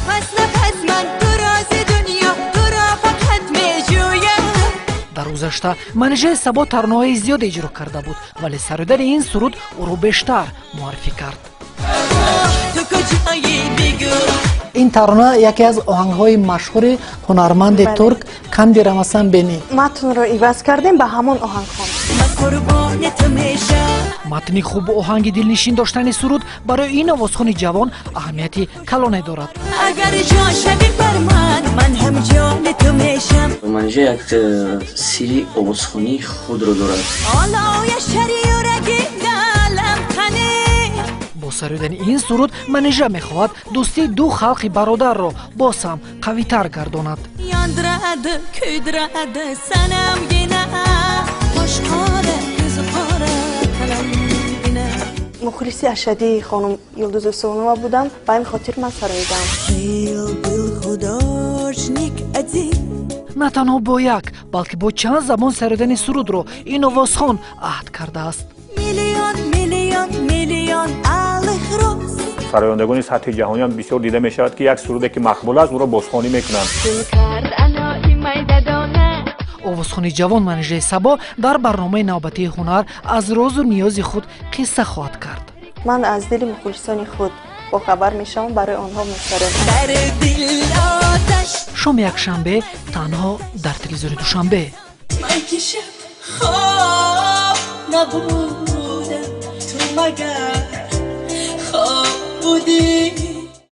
نفس نفس من تو راز دنیا تو را فقط میجویم. дар гузашта менеҷери Сабо таронаҳои зиёде иҷро карда буд, вале сародани ин суруд ӯро бештар муаррифӣ кард. تو کجایی بگو. ин тарона яке аз оҳангҳои машҳури ҳунарманди турк Канди Рамасан Бени. матнро иваз кардем ба ҳамон оҳанг хонд. من قربان تو میشم. матни хуб оҳанги дилнишин доштани суруд барои ин овозхони ҷавон аҳамияти калоне дорад. اگر جان شوی بر من هم جان تو میشم. منیژه یک سیری آوازخوانی خود را دارد. آلای شری و رگی دلم تنه. бо сародани ин суруд менеҷа мехоҳад дӯстии ду халқи бародарро боз ҳам қавитар гардонад. Yandırdı, küydürdı sanam yine. Hoşkare, yüzü kara, kalam yine. мухлиси ашадии хонум Юлдуз Усмонова будам, ба ин хотир ман сароидам. Был художник один. на танҳо бо як балки бо чанд забон сародани сурудро ин овозхон аҳд кардааст. Миллион, миллион, миллион алых роз. сарояндагони сатҳи ҷаҳонӣ ҳам бисёр дида мешавад ки як суруде ки мақбул аст ӯро бозхонӣ мекунанд. овозхони ҷавон менеҷаи Сабо дар барномаи навбатии ҳунар аз розу ниёзи худ қисса хоҳад кард. ман аз дили мухлисони худ бохабар мешавам, барои онҳо месарем. در دل آتش. шоми якшанбе танҳо дар телевизори душанбе. من که شب خواب نبودم تو مگر خواب بودی.